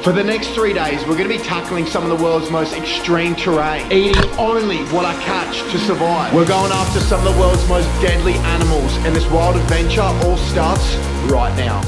For the next 3 days, we're gonna be tackling some of the world's most extreme terrain, eating only what I catch to survive. We're going after some of the world's most deadly animals, and this wild adventure all starts right now.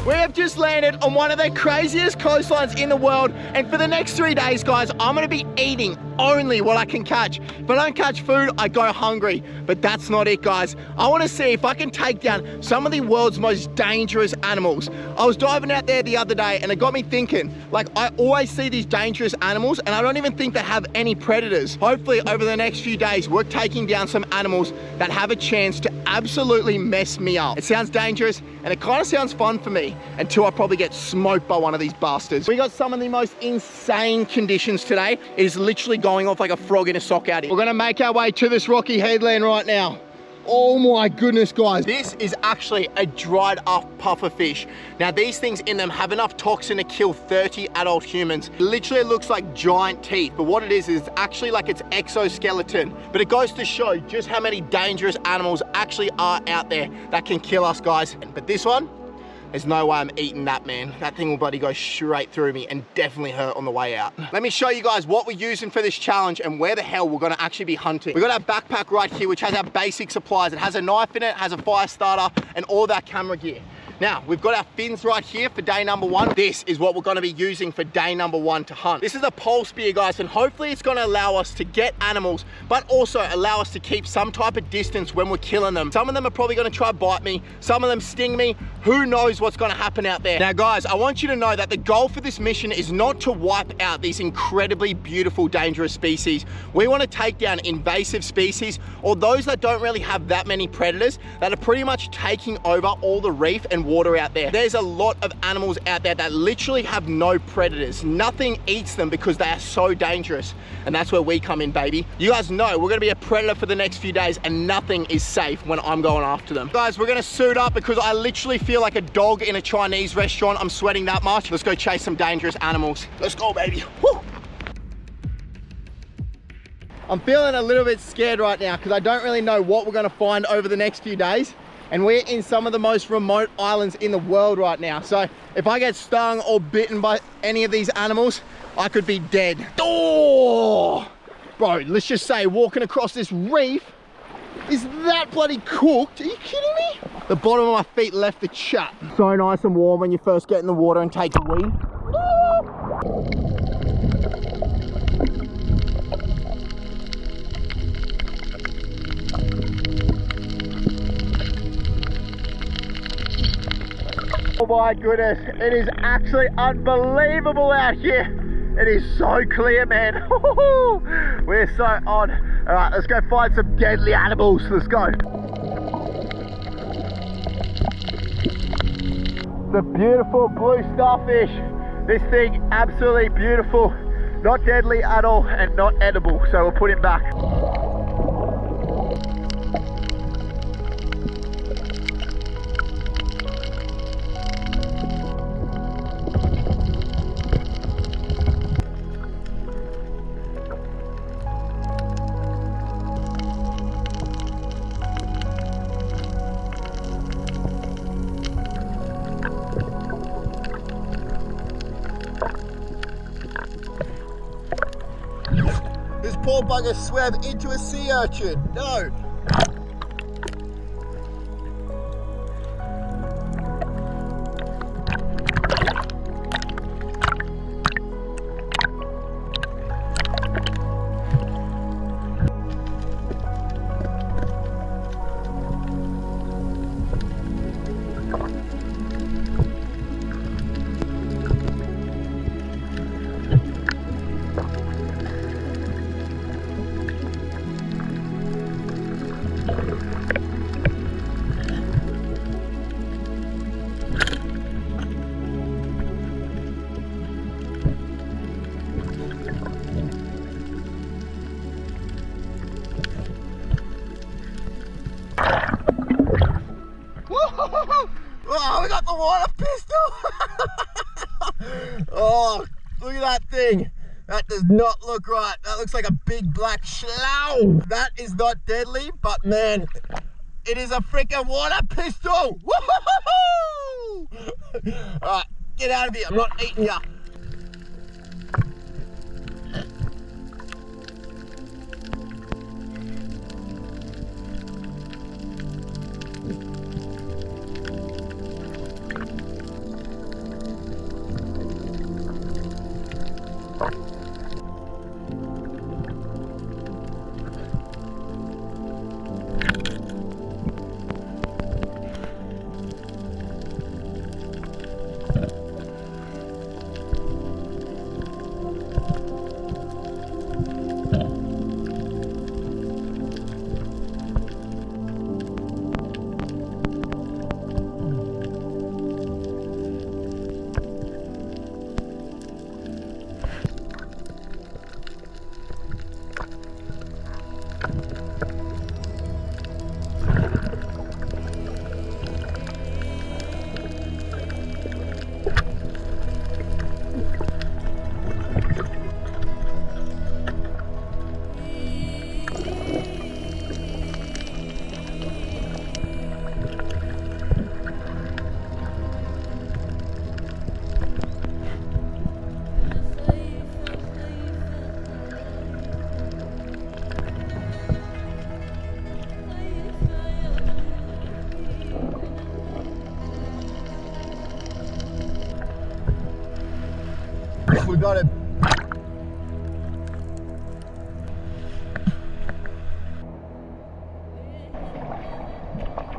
We have just landed on one of the craziest coastlines in the world, and for the next 3 days, guys, I'm gonna be eating only what I can catch. If I don't catch food, I go hungry, but that's not it, guys. I wanna see if I can take down some of the world's most dangerous animals. I was diving out there the other day, and it got me thinking, like, I always see these dangerous animals, and I don't even think they have any predators. Hopefully, over the next few days, we're taking down some animals that have a chance to absolutely mess me up. It sounds dangerous, and it kind of sounds fun for me, until I probably get smoked by one of these bastards. We got some of the most insane conditions today. It is literally going off like a frog in a sock out here. We're gonna make our way to this rocky headland right now. Oh my goodness, guys. This is actually a dried up puffer fish. Now, these things in them have enough toxin to kill 30 adult humans. It literally looks like giant teeth, but what it is actually like its exoskeleton. But it goes to show just how many dangerous animals actually are out there that can kill us, guys. But this one, there's no way I'm eating that, man. That thing will bloody go straight through me and definitely hurt on the way out. Let me show you guys what we're using for this challenge and where the hell we're gonna actually be hunting. We've got our backpack right here, which has our basic supplies. It has a knife in it, has a fire starter, and all that camera gear. Now, we've got our fins right here for day number 1. This is what we're gonna be using for day number 1 to hunt. This is a pole spear, guys, and hopefully it's gonna allow us to get animals, but also allow us to keep some type of distance when we're killing them. Some of them are probably gonna try to bite me. Some of them sting me. Who knows what's gonna happen out there? Now, guys, I want you to know that the goal for this mission is not to wipe out these incredibly beautiful, dangerous species. We wanna take down invasive species, or those that don't really have that many predators, that are pretty much taking over all the reef and water out there. There's a lot of animals out there that literally have no predators. Nothing eats them because they are so dangerous. And that's where we come in, baby. You guys know we're gonna be a predator for the next few days, and nothing is safe when I'm going after them. Guys, we're gonna suit up because I literally feel like a dog in a Chinese restaurant. I'm sweating that much. Let's go chase some dangerous animals. Let's go, baby. Woo! I'm feeling a little bit scared right now because I don't really know what we're gonna find over the next few days. And we're in some of the most remote islands in the world right now. So if I get stung or bitten by any of these animals, I could be dead. Oh! Bro, let's just say walking across this reef is that bloody cooked. Are you kidding me? The bottom of my feet left the chat. So nice and warm when you first get in the water and take a wee. Oh my goodness, it is actually unbelievable out here. It is so clear, man. We're so on. All right, let's go find some deadly animals. Let's go. The beautiful blue starfish. This thing, absolutely beautiful. Not deadly at all and not edible, so we'll put him back. This poor bugger swam into a sea urchin. No. Oh, we got the water pistol! Oh, look at that thing. That does not look right. That looks like a big black slough. That is not deadly, but man, it is a freaking water pistol! Woo-hoo-hoo-hoo! Alright, get out of here. I'm not eating ya. We got it.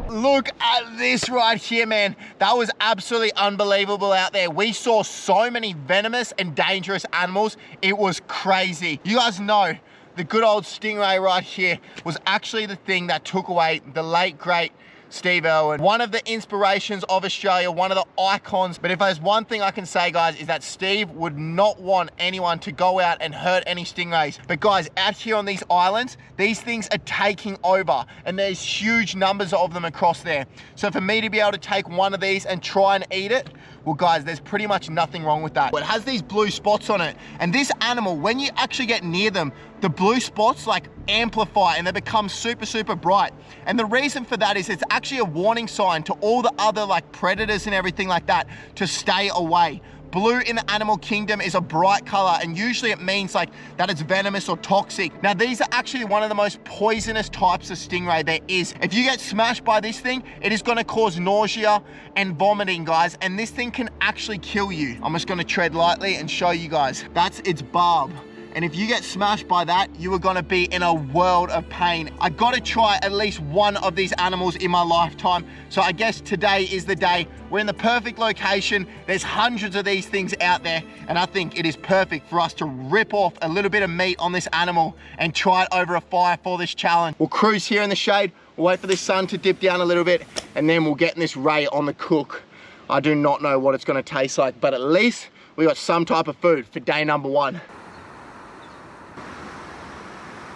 Look at this right here, man. That was absolutely unbelievable out there. We saw so many venomous and dangerous animals. It was crazy. You guys know the good old stingray right here was actually the thing that took away the late, great Steve Irwin, one of the inspirations of Australia, one of the icons. But if there's one thing I can say, guys, is that Steve would not want anyone to go out and hurt any stingrays. But guys, out here on these islands, these things are taking over and there's huge numbers of them across there. So for me to be able to take one of these and try and eat it, well guys, there's pretty much nothing wrong with that. It has these blue spots on it. And this animal, when you actually get near them, the blue spots like amplify and they become super, super bright. And the reason for that is it's actually a warning sign to all the other like predators and everything like that to stay away. Blue in the animal kingdom is a bright color and usually it means like that it's venomous or toxic. Now these are actually one of the most poisonous types of stingray there is. If you get smashed by this thing, it is gonna cause nausea and vomiting, guys, and this thing can actually kill you. I'm just gonna tread lightly and show you guys. That's its barb. And if you get smashed by that, you are gonna be in a world of pain. I gotta try at least one of these animals in my lifetime. So I guess today is the day. We're in the perfect location. There's hundreds of these things out there. And I think it is perfect for us to rip off a little bit of meat on this animal and try it over a fire for this challenge. We'll cruise here in the shade. We'll wait for the sun to dip down a little bit and then we'll get in this ray on the cook. I do not know what it's gonna taste like, but at least we got some type of food for day number one.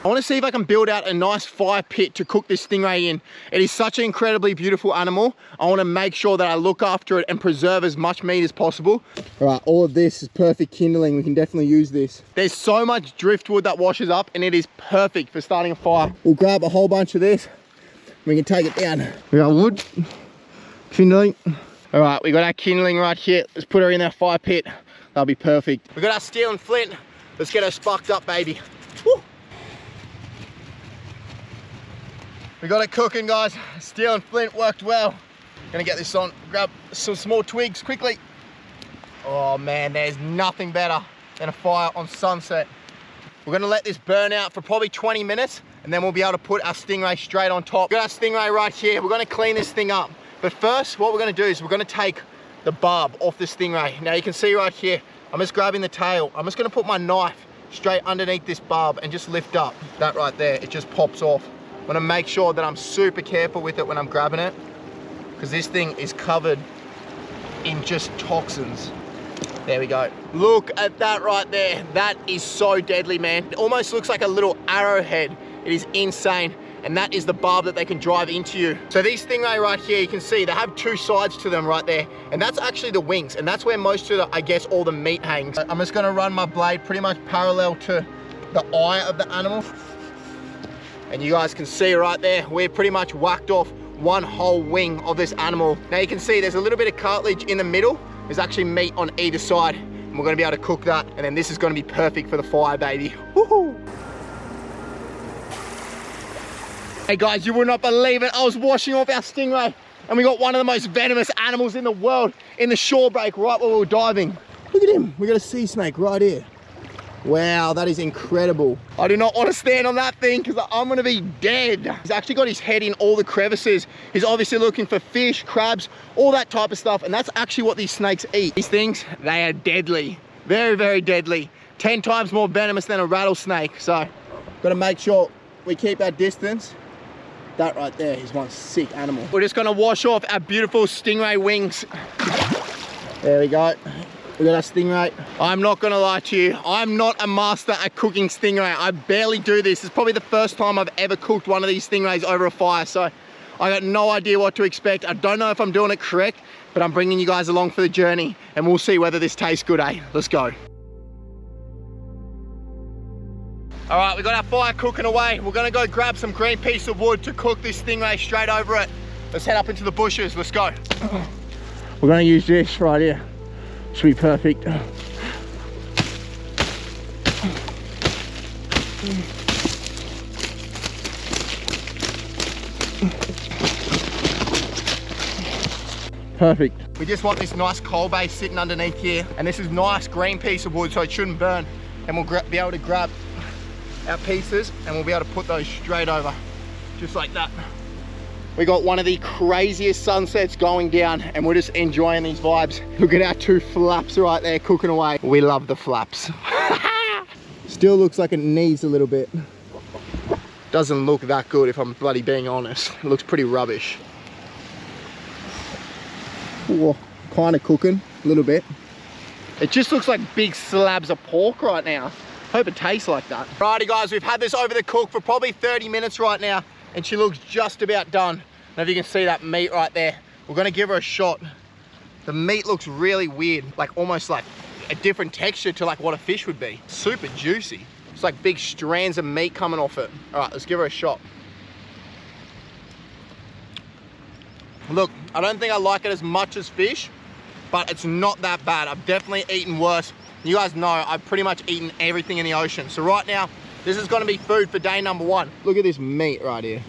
I want to see if I can build out a nice fire pit to cook this stingray in. It is such an incredibly beautiful animal. I want to make sure that I look after it and preserve as much meat as possible. All right, all of this is perfect kindling. We can definitely use this. There's so much driftwood that washes up and it is perfect for starting a fire. We'll grab a whole bunch of this. We can take it down. We got wood, kindling. All right, we got our kindling right here. Let's put her in our fire pit. That'll be perfect. We got our steel and flint. Let's get her sparked up, baby. Woo. We got it cooking, guys. Steel and flint worked well. Gonna get this on, grab some small twigs quickly. Oh man, there's nothing better than a fire on sunset. We're gonna let this burn out for probably 20 minutes and then we'll be able to put our stingray straight on top. We've got our stingray right here. We're gonna clean this thing up. But first, what we're gonna do is we're gonna take the barb off this stingray. Now you can see right here, I'm just grabbing the tail. I'm just gonna put my knife straight underneath this barb and just lift up. That right there, it just pops off. I want to make sure that I'm super careful with it when I'm grabbing it because this thing is covered in just toxins. There we go. Look at that right there. That is so deadly, man. It almost looks like a little arrowhead. It is insane. And that is the barb that they can drive into you. So these stingray right here, you can see they have two sides to them right there. And that's actually the wings. And that's where most of the, I guess, all the meat hangs. I'm just gonna run my blade pretty much parallel to the eye of the animal. And you guys can see right there, we've pretty much whacked off one whole wing of this animal. Now you can see there's a little bit of cartilage in the middle. There's actually meat on either side. And we're gonna be able to cook that. And then this is gonna be perfect for the fire, baby. Woohoo! Hey guys, you would not believe it. I was washing off our stingray and we got one of the most venomous animals in the world in the shore break right where we were diving. Look at him, we got a sea snake right here. Wow, that is incredible. I do not want to stand on that thing because I'm going to be dead. He's actually got his head in all the crevices. He's obviously looking for fish, crabs, all that type of stuff. And that's actually what these snakes eat. These things, they are deadly. Very, very deadly. 10 times more venomous than a rattlesnake. So, got to make sure we keep our distance. That right there is one sick animal. We're just going to wash off our beautiful stingray wings. There we go. We got our stingray. I'm not gonna lie to you, I'm not a master at cooking stingray. I barely do this. It's probably the first time I've ever cooked one of these stingrays over a fire, so I got no idea what to expect. I don't know if I'm doing it correct, but I'm bringing you guys along for the journey, and we'll see whether this tastes good, eh? Let's go. All right, we got our fire cooking away. We're gonna go grab some green piece of wood to cook this stingray straight over it. Let's head up into the bushes, let's go. We're gonna use this right here. Should be perfect. Perfect. We just want this nice coal base sitting underneath here, and this is nice green piece of wood so it shouldn't burn, and we'll be able to grab our pieces and we'll be able to put those straight over, just like that. We got one of the craziest sunsets going down and we're just enjoying these vibes. Look at our two flaps right there cooking away. We love the flaps. Still looks like it needs a little bit. Doesn't look that good if I'm bloody being honest. It looks pretty rubbish. Ooh, kind of cooking a little bit. It just looks like big slabs of pork right now. Hope it tastes like that. Righty guys, we've had this over the cook for probably 30 minutes right now and she looks just about done. Now if you can see that meat right there, we're gonna give her a shot. The meat looks really weird, like almost like a different texture to like what a fish would be. Super juicy. It's like big strands of meat coming off it. All right, let's give her a shot. Look, I don't think I like it as much as fish, but it's not that bad. I've definitely eaten worse. You guys know I've pretty much eaten everything in the ocean. So right now, this is gonna be food for day number one. Look at this meat right here.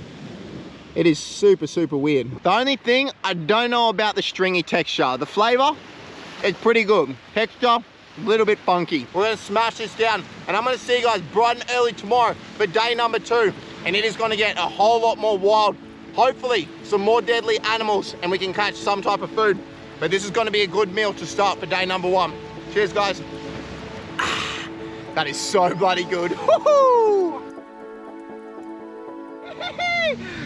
It is super, super weird. The only thing, I don't know about the stringy texture. The flavor, it's pretty good. Texture, a little bit funky. We're gonna smash this down and I'm gonna see you guys bright and early tomorrow for day number 2. And it is gonna get a whole lot more wild. Hopefully, some more deadly animals and we can catch some type of food. But this is gonna be a good meal to start for day number 1. Cheers, guys. That is so bloody good.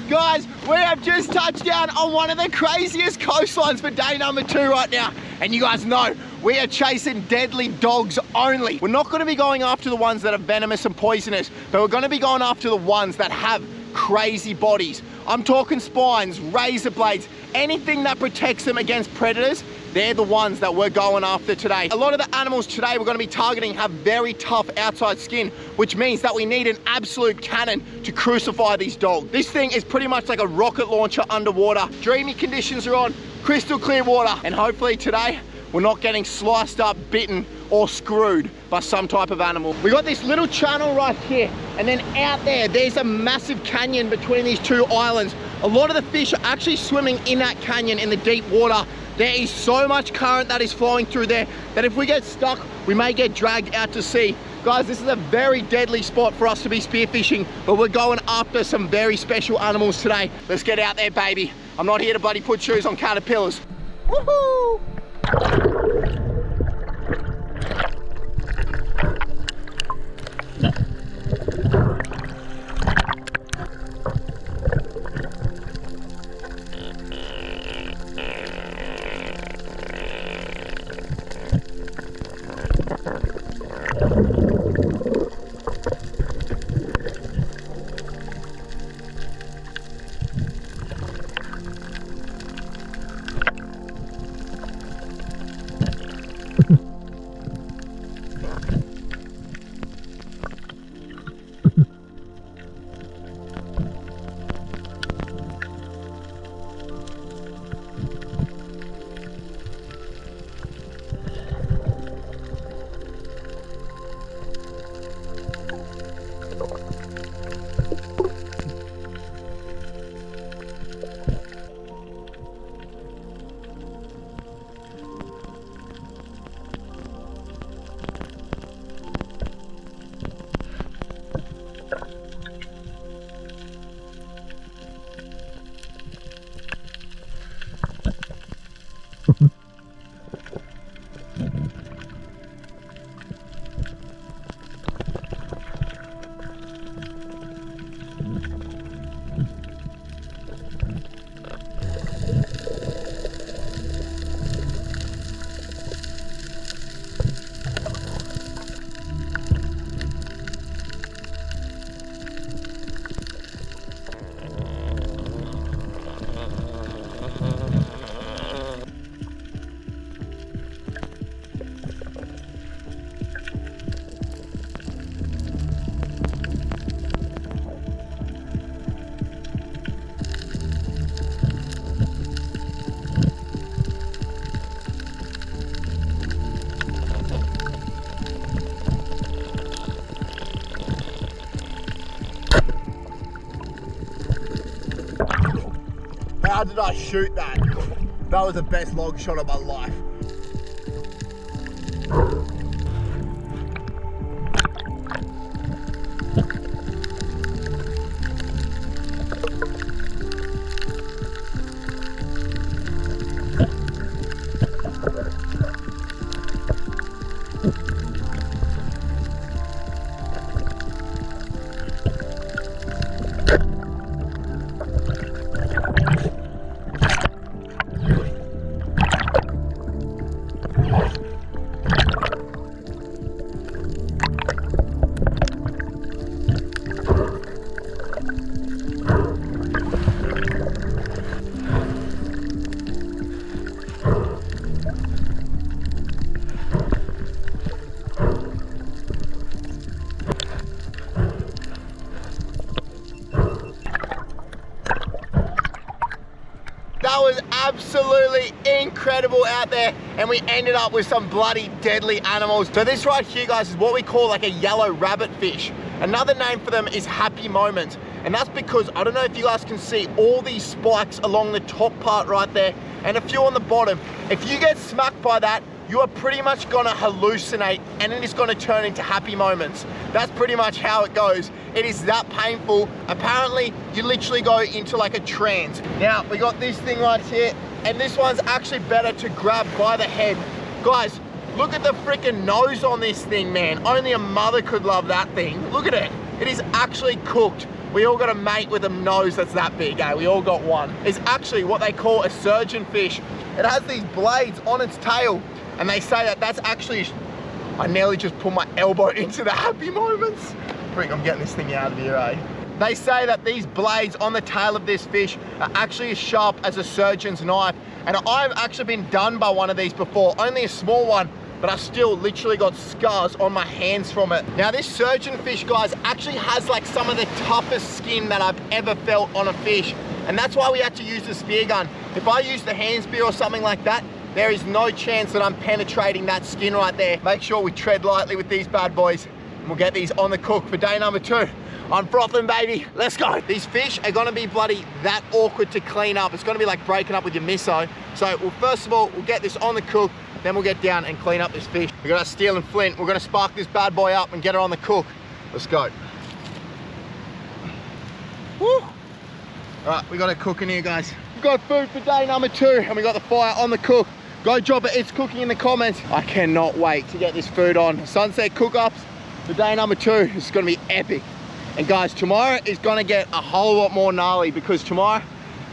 Guys, we have just touched down on one of the craziest coastlines for day number 2 right now. And you guys know, we are chasing deadly dogs only. We're not gonna be going after the ones that are venomous and poisonous, but we're gonna be going after the ones that have crazy bodies. I'm talking spines, razor blades, anything that protects them against predators. They're the ones that we're going after today. A lot of the animals today we're gonna be targeting have very tough outside skin, which means that we need an absolute cannon to crucify these dogs. This thing is pretty much like a rocket launcher underwater. Dreamy conditions are on, crystal clear water, and hopefully today we're not getting sliced up, bitten, or screwed by some type of animal. We got this little channel right here, and then out there, there's a massive canyon between these two islands. A lot of the fish are actually swimming in that canyon in the deep water. There is so much current that is flowing through there that if we get stuck, we may get dragged out to sea. Guys, this is a very deadly spot for us to be spearfishing, but we're going after some very special animals today. Let's get out there, baby. I'm not here to bloody put shoes on caterpillars. Woohoo! How did I shoot that? That was the best log shot of my life. That was absolutely incredible out there, and we ended up with some bloody deadly animals. So this right here, guys, is what we call like a yellow rabbit fish. Another name for them is happy moments, and that's because, I don't know if you guys can see all these spikes along the top part right there and a few on the bottom. If you get smacked by that, you are pretty much gonna hallucinate, and it is gonna turn into happy moments. That's pretty much how it goes. It is that painful. Apparently, you literally go into like a trance. Now, we got this thing right here, and this one's actually better to grab by the head. Guys, look at the freaking nose on this thing, man. Only a mother could love that thing. Look at it. It is actually cooked. We all got a mate with a nose that's that big, eh? We all got one. It's actually what they call a surgeon fish. It has these blades on its tail, and they say that that's actually, I nearly just put my elbow into the happy moments. Frick, I'm getting this thing out of here, eh? They say that these blades on the tail of this fish are actually as sharp as a surgeon's knife. And I've actually been done by one of these before, only a small one, but I still literally got scars on my hands from it. Now this surgeon fish, guys, actually has like some of the toughest skin that I've ever felt on a fish. And that's why we had to use the spear gun. If I use the hand spear or something like that, there is no chance that I'm penetrating that skin right there. Make sure we tread lightly with these bad boys, and we'll get these on the cook for day number 2. I'm frothing, baby. Let's go. These fish are gonna be bloody that awkward to clean up. It's gonna be like breaking up with your miso. So, well, first of all, we'll get this on the cook, then we'll get down and clean up this fish. We got our steel and flint. We're gonna spark this bad boy up and get it on the cook. Let's go. Woo! All right, we got it cooking here, guys. We've got food for day number 2, and we got the fire on the cook. Go drop it, it's cooking in the comments. I cannot wait to get this food on. Sunset cook-ups for day number 2. It's gonna be epic. And guys, tomorrow is gonna get a whole lot more gnarly, because tomorrow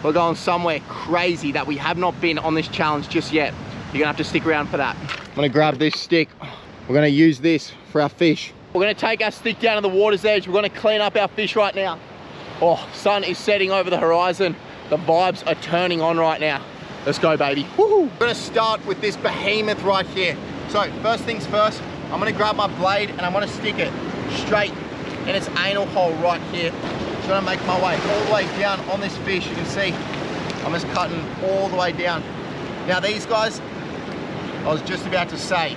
we're going somewhere crazy that we have not been on this challenge just yet. You're gonna have to stick around for that. I'm gonna grab this stick. We're gonna use this for our fish. We're gonna take our stick down to the water's edge. We're gonna clean up our fish right now. Oh, sun is setting over the horizon. The vibes are turning on right now. Let's go, baby. Woohoo! We're gonna start with this behemoth right here. So first things first, I'm gonna grab my blade and I'm gonna stick it straight in its anal hole right here. Just gonna make my way all the way down on this fish. You can see I'm just cutting all the way down. Now these guys, I was just about to say,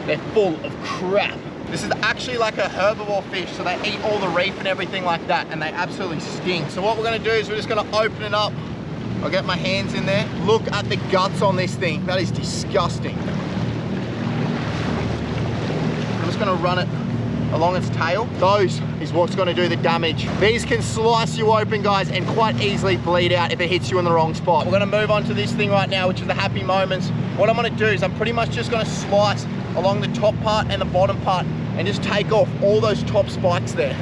they're full of crap. This is actually like a herbivore fish, so they eat all the reef and everything like that, and they absolutely stink. So what we're gonna do is we're just gonna open it up. I'll get my hands in there. Look at the guts on this thing. That is disgusting. I'm just gonna run it along its tail. Those is what's gonna do the damage. These can slice you open, guys, and quite easily bleed out if it hits you in the wrong spot. We're gonna move on to this thing right now, which is the happy moments. What I'm gonna do is I'm pretty much just gonna slice along the top part and the bottom part and just take off all those top spikes there.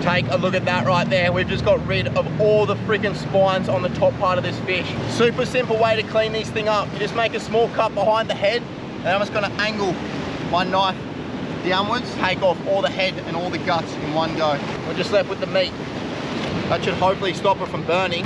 Take a look at that right there. We've just got rid of all the freaking spines on the top part of this fish. Super simple way to clean this thing up. You just make a small cut behind the head, and I'm just gonna angle my knife downwards, take off all the head and all the guts in one go. We're just left with the meat. That should hopefully stop it from burning.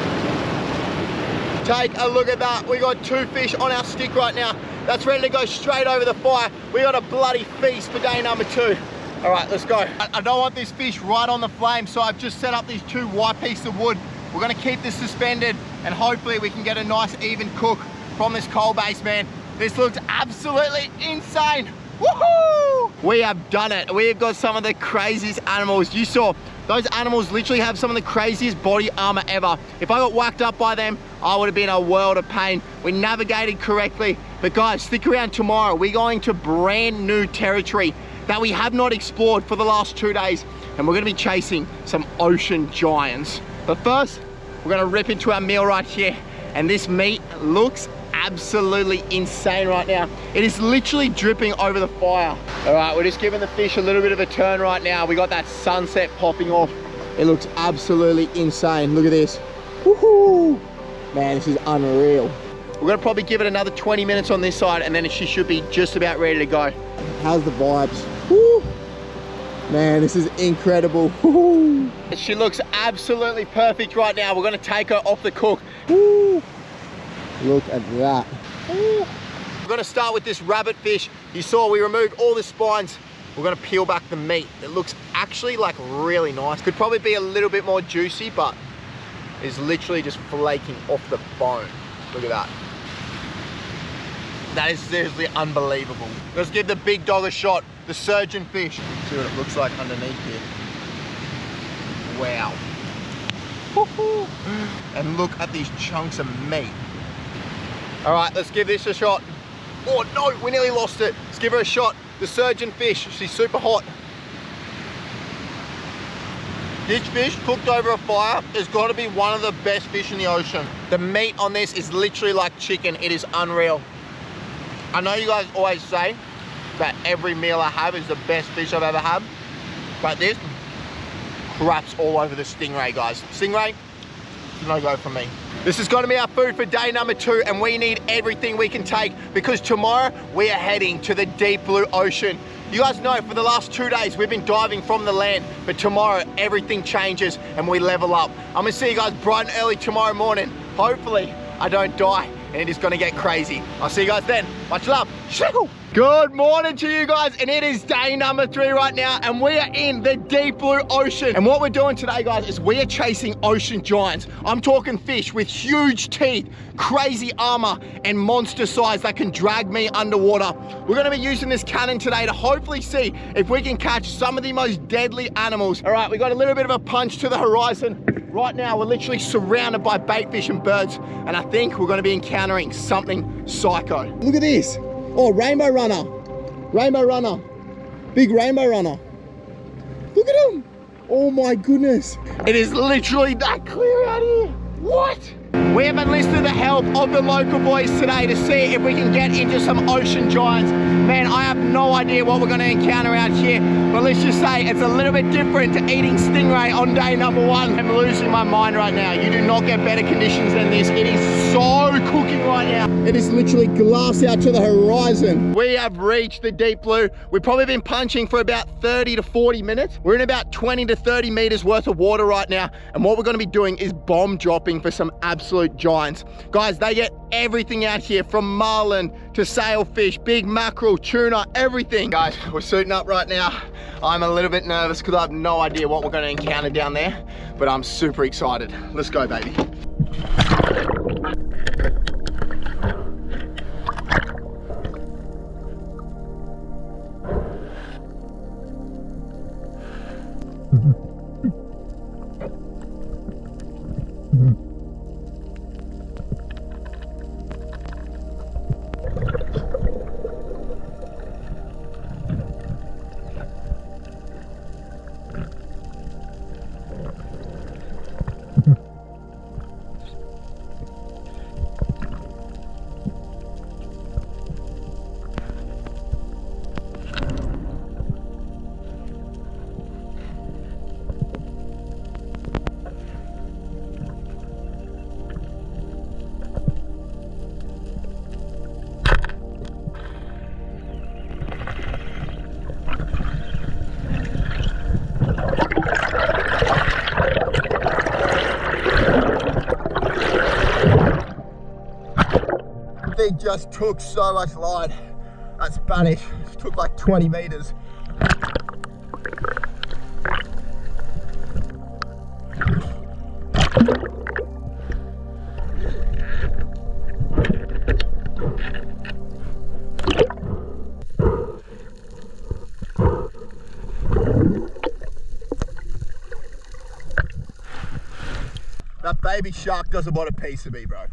Take a look at that. We got 2 fish on our stick right now. That's ready to go straight over the fire. We got a bloody feast for day number 2. All right, let's go. I don't want this fish right on the flame, so I've just set up these 2 white pieces of wood. We're gonna keep this suspended, and hopefully we can get a nice even cook from this coal base, man. This looks absolutely insane. Woohoo! We have done it. We have got some of the craziest animals. You saw Those animals literally have some of the craziest body armor ever. If I got whacked up by them, I would have been a world of pain. We navigated correctly. But guys, stick around tomorrow. We're going to brand new territory that we have not explored for the last 2 days. And we're gonna be chasing some ocean giants. But first, we're gonna rip into our meal right here. And this meat looks absolutely insane right now. It is literally dripping over the fire. All right, we're just giving the fish a little bit of a turn right now. We got that sunset popping off. It looks absolutely insane. Look at this. Woohoo! Man, this is unreal. We're gonna probably give it another 20 minutes on this side and then she should be just about ready to go. How's the vibes? Woo! Man, this is incredible. Woo! She looks absolutely perfect right now. We're gonna take her off the cook. Woo! Look at that. Woo! We're gonna start with this rabbit fish. You saw we removed all the spines. We're gonna peel back the meat. It looks actually like really nice. Could probably be a little bit more juicy, but it's literally just flaking off the bone. Look at that. That is seriously unbelievable. Let's give the big dog a shot. The surgeon fish. See what it looks like underneath here. Wow. And look at these chunks of meat. All right, let's give this a shot. Oh no, we nearly lost it. Let's give her a shot. The surgeon fish, she's super hot. This fish cooked over a fire has got to be one of the best fish in the ocean. The meat on this is literally like chicken. It is unreal. I know you guys always say that every meal I have is the best fish I've ever had, but this craps all over the stingray, guys. Stingray, no go for me. This is going to be our food for day number 2, and we need everything we can take because tomorrow we are heading to the deep blue ocean. You guys know for the last 2 days we've been diving from the land, but tomorrow everything changes and we level up. I'm gonna see you guys bright and early tomorrow morning. Hopefully I don't die and it is gonna get crazy. I'll see you guys then. Much love. Shiggle. Good morning to you guys, and it is day number 3 right now, and we are in the deep blue ocean. And what we're doing today, guys, is we are chasing ocean giants. I'm talking fish with huge teeth, crazy armor, and monster size that can drag me underwater. We're gonna be using this cannon today to hopefully see if we can catch some of the most deadly animals. All right, we got a little bit of a punch to the horizon. Right now, we're literally surrounded by bait fish and birds, and I think we're gonna be encountering something psycho. Look at this. Oh, rainbow runner. Rainbow runner. Big rainbow runner. Look at him. Oh my goodness. It is literally that clear out here. What? We have enlisted the help of the local boys today to see if we can get into some ocean giants. Man, I have no idea what we're gonna encounter out here, but let's just say it's a little bit different to eating stingray on day number 1. I'm losing my mind right now. You do not get better conditions than this. It is so cooking right now. It is literally glass out to the horizon. We have reached the deep blue. We've probably been punching for about 30 to 40 minutes. We're in about 20 to 30 meters worth of water right now, and what we're gonna be doing is bomb dropping for some absolute giants. Guys, they get everything out here from marlin to sailfish, big mackerel, tuna, everything. Guys, we're suiting up right now. I'm a little bit nervous because I have no idea what we're going to encounter down there, but I'm super excited. Let's go, baby. Thing just took so much line. That's Spanish. It took like 20 meters. baby shark doesn't want a piece of me, bro.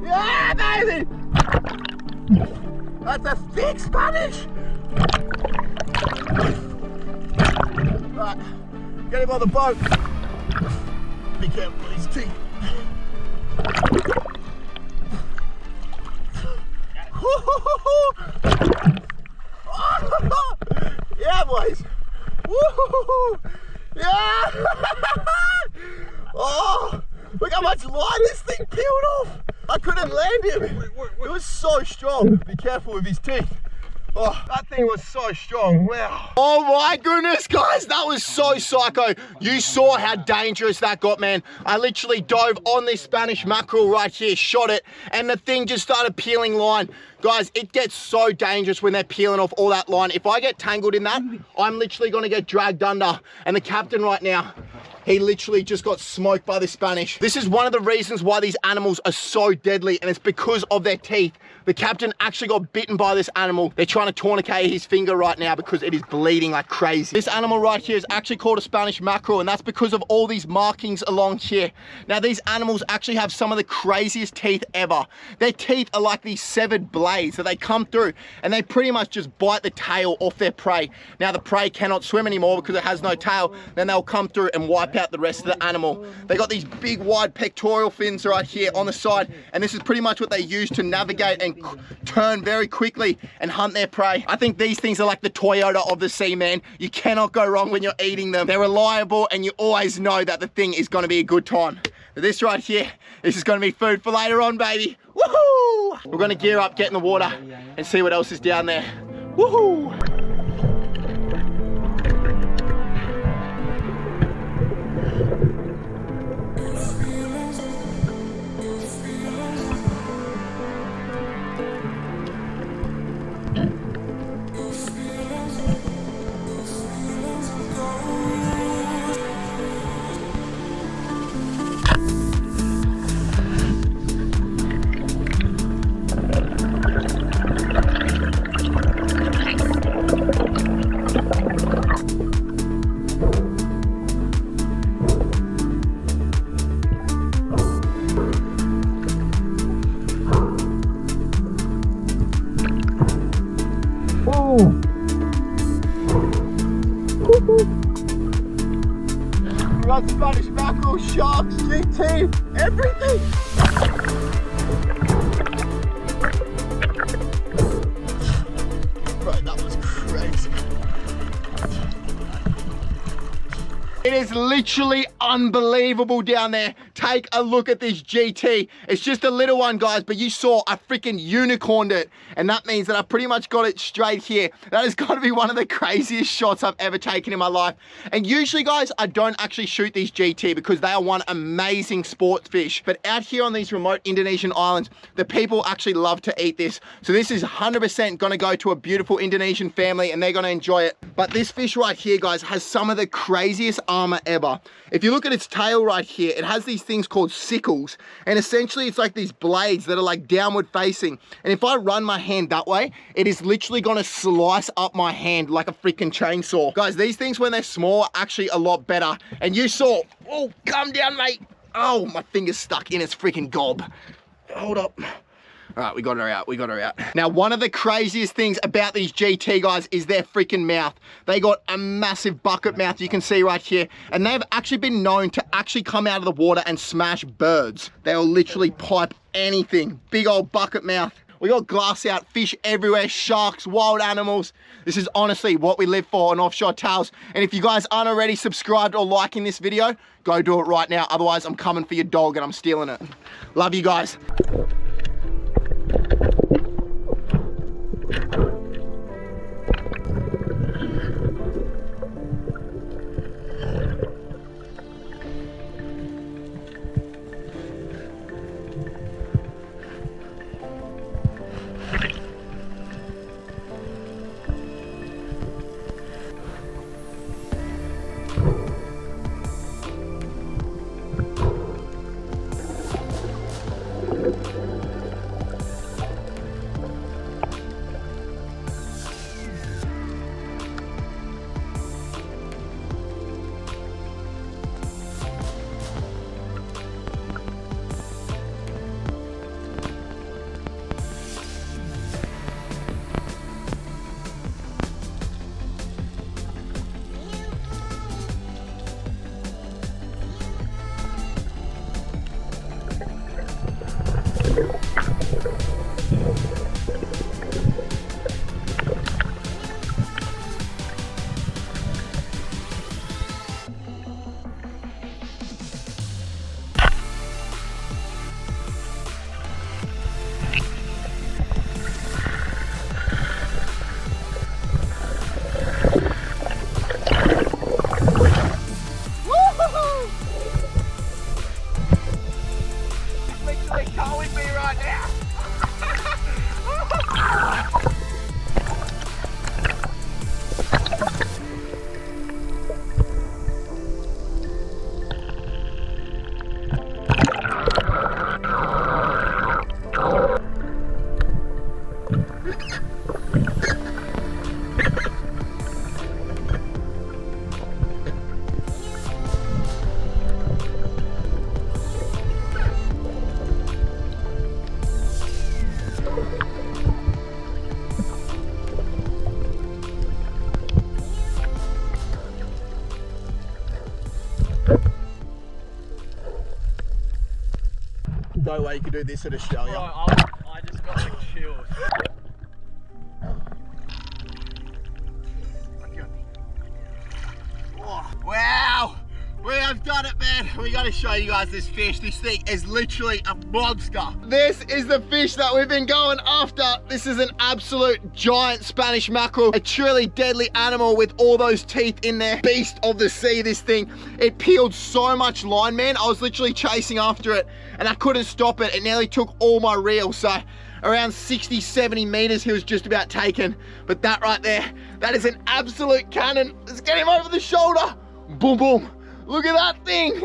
Yeah, baby! That's a thick Spanish! Right, get him on the boat. Be careful with his teeth. Yeah, boys. Woo-hoo-hoo. Yeah! Oh, look how much line this thing peeled off. I couldn't land him. It was so strong. Be careful with his teeth. Oh, that thing was so strong. Wow. Oh my goodness, guys, that was so psycho. You saw how dangerous that got, man. I literally dove on this Spanish mackerel right here, shot it, and the thing just started peeling line. Guys, it gets so dangerous when they're peeling off all that line. If I get tangled in that, I'm literally gonna get dragged under. And the captain right now, he literally just got smoked by the Spanish. This is one of the reasons why these animals are so deadly, and it's because of their teeth. The captain actually got bitten by this animal. They're trying to tourniquet his finger right now because it is bleeding like crazy. This animal right here is actually called a Spanish mackerel, and that's because of all these markings along here. Now, these animals actually have some of the craziest teeth ever. Their teeth are like these severed blades that they come through, and they pretty much just bite the tail off their prey. Now, the prey cannot swim anymore because it has no tail. Then they'll come through and wipe out the rest of the animal. They got these big wide pectoral fins right here on the side, and this is pretty much what they use to navigate and turn very quickly and hunt their prey. I think these things are like the Toyota of the sea, man. You cannot go wrong when you're eating them. They're reliable, and you always know that the thing is going to be a good time. But this right here, this is going to be food for later on, baby. Woohoo! We're going to gear up, get in the water, and see what else is down there. Woohoo! We got Spanish mackerel, sharks, GT, everything. Right, that was crazy. It is literally unbelievable down there. Take a look at this GT. It's just a little one, guys, but you saw I freaking unicorned it. And that means that I pretty much got it straight here. That has got to be one of the craziest shots I've ever taken in my life. And usually, guys, I don't actually shoot these GT because they are one amazing sports fish. But out here on these remote Indonesian islands, the people actually love to eat this. So this is 100% going to go to a beautiful Indonesian family, and they're going to enjoy it. But this fish right here, guys, has some of the craziest armor ever. If you look at its tail right here, it has these things called sickles, and essentially it's like these blades that are like downward facing, and if I run my hand that way, it is literally gonna slice up my hand like a freaking chainsaw. Guys, these things when they're small are actually a lot better. And you saw, oh, come down, mate. Oh, my finger's stuck in its freaking gob. Hold up. All right, we got her out, we got her out. Now, one of the craziest things about these GT, guys, is their freaking mouth. They got a massive bucket mouth, you can see right here, and they've actually been known to actually come out of the water and smash birds. They'll literally pipe anything. Big old bucket mouth. We got glass out, fish everywhere, sharks, wild animals. This is honestly what we live for on Offshore Tales. And if you guys aren't already subscribed or liking this video, go do it right now. Otherwise, I'm coming for your dog and I'm stealing it. Love you guys. No way you could do this in Australia. Bro, I just got like chills. Oh, wow! We have done it, man. We got to show you guys this fish. This thing is literally a monster. This is the fish that we've been going after. This is an absolute giant Spanish mackerel. A truly deadly animal with all those teeth in there. Beast of the sea, this thing. It peeled so much line, man. I was literally chasing after it and I couldn't stop it. It nearly took all my reel. So around 60, 70 meters he was just about taken. But that right there, that is an absolute cannon. Let's get him over the shoulder. Boom, boom. Look at that thing.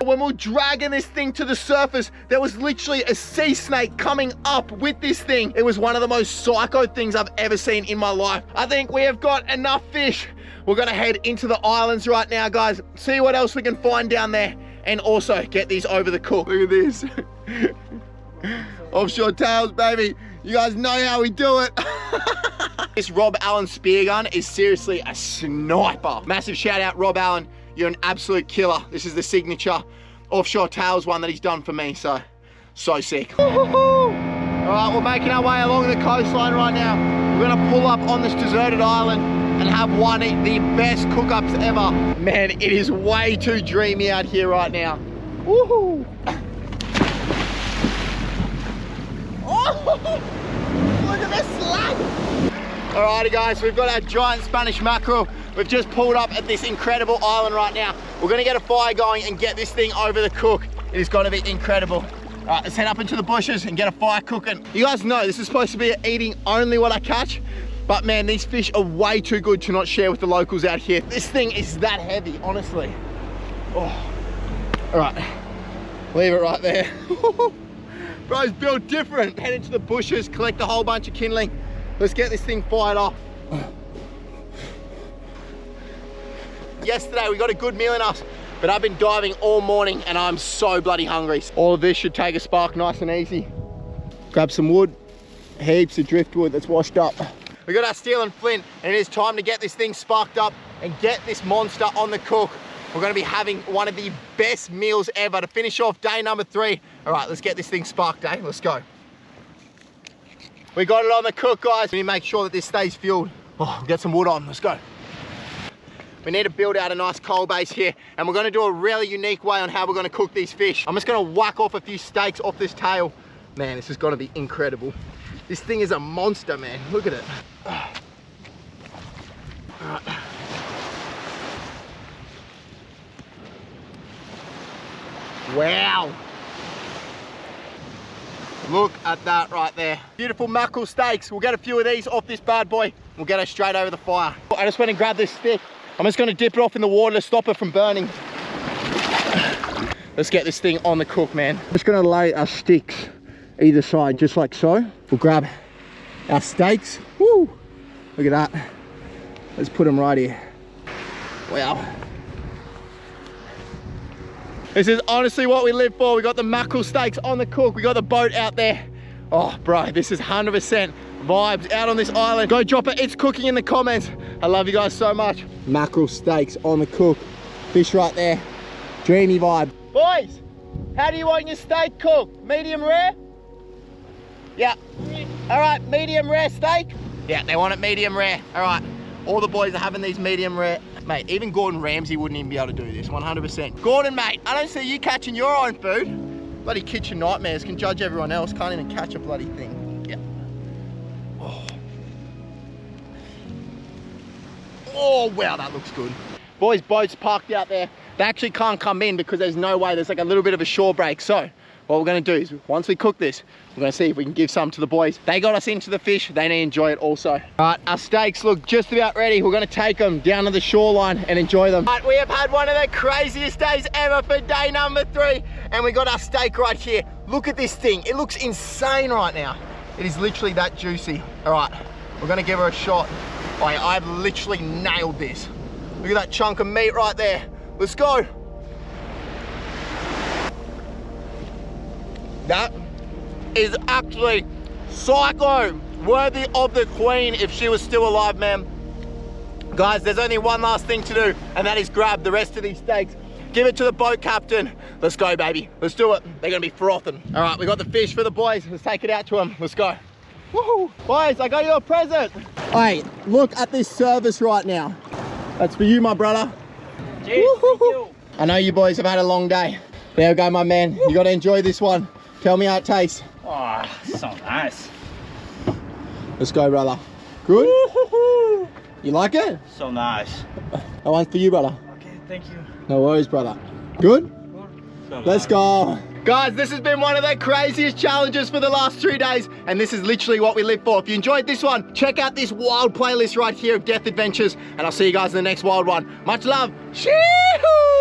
When we were dragging this thing to the surface, there was literally a sea snake coming up with this thing. It was one of the most psycho things I've ever seen in my life. I think we have got enough fish. We're gonna head into the islands right now, guys. See what else we can find down there. And also get these over the cook. Look at this. Offshore Tales, baby. You guys know how we do it. This Rob Allen spear gun is seriously a sniper. Massive shout out, Rob Allen. You're an absolute killer. This is the signature Offshore Tales one that he's done for me, so sick. All right, we're making our way along the coastline right now. We're gonna pull up on this deserted island and have one of the best cook-ups ever. Man, it is way too dreamy out here right now. Woohoo! Oh, look at this slug! Alrighty guys, we've got our giant Spanish mackerel. We've just pulled up at this incredible island right now. We're gonna get a fire going and get this thing over the cook. It is gonna be incredible. All right, let's head up into the bushes and get a fire cooking. You guys know this is supposed to be eating only what I catch, but man, these fish are way too good to not share with the locals out here. This thing is that heavy, honestly. Oh. All right, leave it right there. Bro's built different. Head into the bushes, collect a whole bunch of kindling. Let's get this thing fired off. Yesterday we got a good meal in us, but I've been diving all morning and I'm so bloody hungry. All of this should take a spark nice and easy. Grab some wood, heaps of driftwood that's washed up. We got our steel and flint and it is time to get this thing sparked up and get this monster on the cook. We're gonna be having one of the best meals ever to finish off day number 3. All right, let's get this thing sparked, eh? Let's go. We got it on the cook, guys. We need to make sure that this stays fueled. Oh, get some wood on, let's go. We need to build out a nice coal base here, and we're gonna do a really unique way on how we're gonna cook these fish. I'm just gonna whack off a few steaks off this tail. Man, this is gonna be incredible. This thing is a monster, man. Look at it. All right. Wow. Look at that right there. Beautiful mackerel steaks. We'll get a few of these off this bad boy. We'll get it straight over the fire. I just went and grabbed this stick. I'm just gonna dip it off in the water to stop it from burning. Let's get this thing on the cook, man. Just gonna lay our sticks either side, just like so. We'll grab our steaks. Woo! Look at that. Let's put them right here. Wow. This is honestly what we live for. We got the mackerel steaks on the cook. We got the boat out there. Oh, bro, this is 100% vibes out on this island. Go drop it. It's cooking in the comments. I love you guys so much. Mackerel steaks on the cook. Fish right there. Dreamy vibe. Boys, how do you want your steak cooked? Medium rare? Yeah. All right, medium rare steak? Yeah, they want it medium rare. All right, all the boys are having these medium rare. Mate, even Gordon Ramsay wouldn't even be able to do this, 100%. Gordon, mate, I don't see you catching your own food. Bloody kitchen nightmares can judge everyone else. Can't even catch a bloody thing. Yeah. Oh. Oh, wow, that looks good. Boys, boats parked out there. They actually can't come in because there's no way. There's like a little bit of a shore break. So what we're gonna do is once we cook this, we're gonna see if we can give some to the boys. They got us into the fish. They need to enjoy it also. All right, our steaks look just about ready. We're gonna take them down to the shoreline and enjoy them. All right, we have had one of the craziest days ever for day number 3. And we got our steak right here. Look at this thing. It looks insane right now. It is literally that juicy. All right, we're gonna give her a shot. Oh, yeah, I've literally nailed this. Look at that chunk of meat right there. Let's go. That is actually psycho, worthy of the queen if she was still alive, man. Guys, there's only one last thing to do, and that is grab the rest of these steaks. Give it to the boat captain. Let's go, baby. Let's do it. They're gonna be frothing. All right, we got the fish for the boys. Let's take it out to them. Let's go. Woohoo! Boys, I got you a present. Hey, look at this service right now. That's for you, my brother. Cheers, thank you. I know you boys have had a long day. There we go, my man. You gotta enjoy this one. Tell me how it tastes. Oh, so nice. Let's go, brother. Good? You like it? So nice. That one's for you, brother. Okay, thank you. No worries, brother. Good? So Let's nice. go. Guys, this has been one of the craziest challenges for the last 3 days, and this is literally what we live for. If you enjoyed this one, check out this wild playlist right here of Death Adventures, and I'll see you guys in the next wild one. Much love. Shee-hoo!